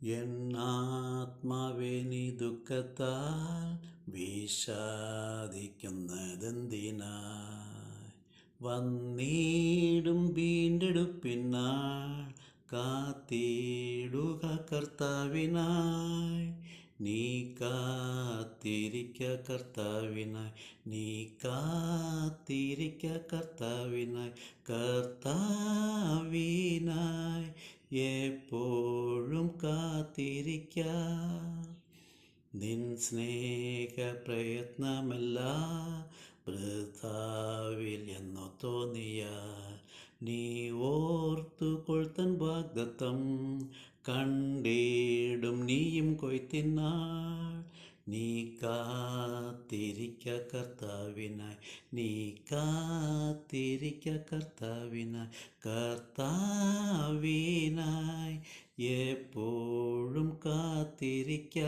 N ആത്മാവേ നീ ദുഃഖത്താൽ വിഷാദിക്കുന്നതെന്തിനായി? വന്നിടും വീണ്ടെടുപ്പിനാൾ കാത്തിടുക കർത്താവിനായി. നീ കാത്തിരിക്ക കർത്താവിനായി, നീ കാത്തിരിക്ക കർത്താവിനായി, കർത്താവിനായി എപ്പോഴും കാത്തിരിക്ക. നിൻ സ്നേഹ പ്രയത്നമല്ല വൃഥാവിൽ എന്നു തോന്നിയാൽ നീ ഓർത്തുകൊൾത്തൻ വാഗ്ദത്തം കണ്ടിടും നീയും കൊയ്ത്തിനാൾ. നീ കാത്തിരിക്ക കർത്താവിനായി, നീ കാത്തിരിക്ക കർത്താവിനായി, കർത്താവിനായി എപ്പോഴും കാത്തിരിക്ക.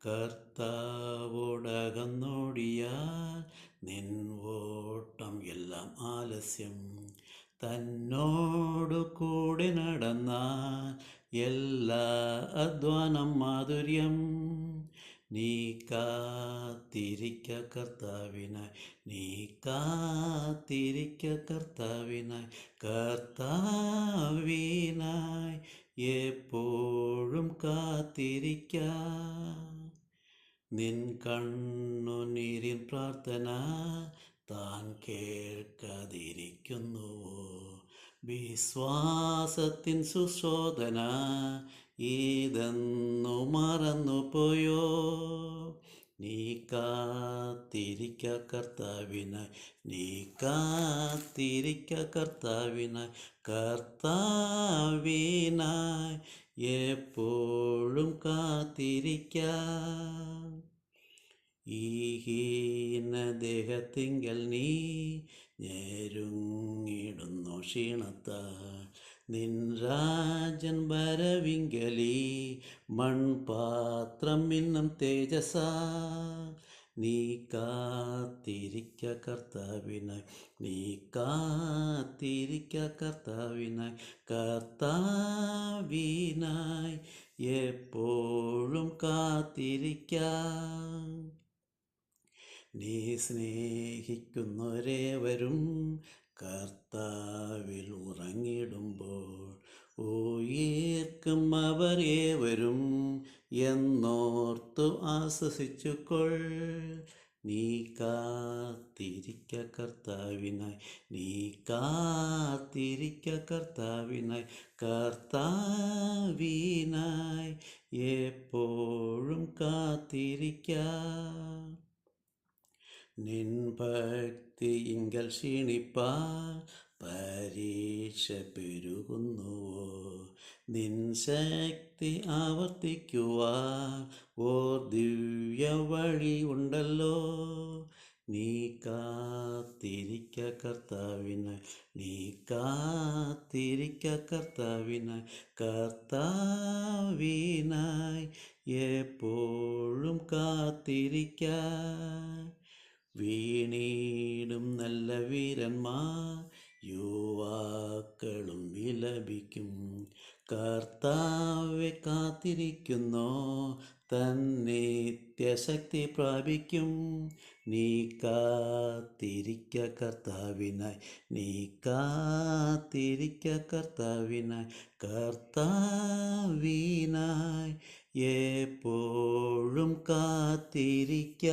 കർത്താവോടകന്നോടിയാൽ നിൻ ഓട്ടം എല്ലാം ആലസ്യം. തന്നോടു കൂടെ നടന്നാൽ എല്ലാ അധ്വാനം മാധുര്യം. നീ കാത്തിരിക്ക കർത്താവിനായി, നീ കാത്തിരിക്ക കർത്താവിനായി, കർത്താവിനായി എപ്പോഴും കാത്തിരിക്ക. നിൻ കണ്ണുനീരിൻ പ്രാർത്ഥന താൻ കേൾക്കാതിരിക്കുന്നുവോ? വിശ്വാസത്തിൻ സുശോധന ഇതെന്നു മറന്നുപോയോ? നീ കാത്തിരിക്ക കർത്താവിനായി, നീ കാത്തിരിക്ക കർത്താവിനായി, കർത്താവിനായി എപ്പോഴും കാത്തിരിക്ക. ഈ ഹീനദേഹത്തിങ്കൽ നീ ഞെരുങ്ങിടുന്നു ക്ഷീണത്താൽ. നിൻ രാജൻ വരവിങ്കലീ മൺപാത്രം ഇന്നും തേജസാ. നീ കാത്തിരിക്ക കർത്താവിനായി, നീ കാത്തിരിക്ക കർത്താവിനായി, കർത്താവിനായി എപ്പോഴും കാത്തിരിക്ക. നീ സ്നേഹിക്കുന്നവരേവരും കർത്താവിൽ ഉറങ്ങിടുമ്പോൾ ഉയർക്കും അവർ ഏവരും എന്നോർത്തു ആശ്വസിച്ചുകൊൾ. നീ കാത്തിരിക്ക കർത്താവിനായി, നീ കാത്തിരിക്ക കർത്താവിനായി, കർത്താവിനായി എപ്പോഴും കാത്തിരിക്ക. നിൻ ഭക്തിയിങ്കൽ ക്ഷീണിപ്പാൻ പരീക്ഷ പെരുകുന്നുവോ? നിൻ ശക്തി ആവർത്തിക്കുവാൻ ഓർ ദിവ്യ വഴി ഉണ്ടല്ലോ. നീ കാത്തിരിക്ക കർത്താവിനായി, നീ കാത്തിരിക്ക കർത്താവിനായി, കർത്താവിനായി എപ്പോഴും കാത്തിരിക്ക. വീണിടും നല്ല വീരന്മാർ യുവാക്കളും വിലപിക്കും. കർത്താവെ കാത്തിരിക്കുന്നോ തൻ നിത്യശക്തി പ്രാപിക്കും. നീ കാത്തിരിക്ക കർത്താവിനായി, നീ കാത്തിരിക്ക കർത്താവിനായി, കർത്താവിനായി എപ്പോഴും കാത്തിരിക്ക.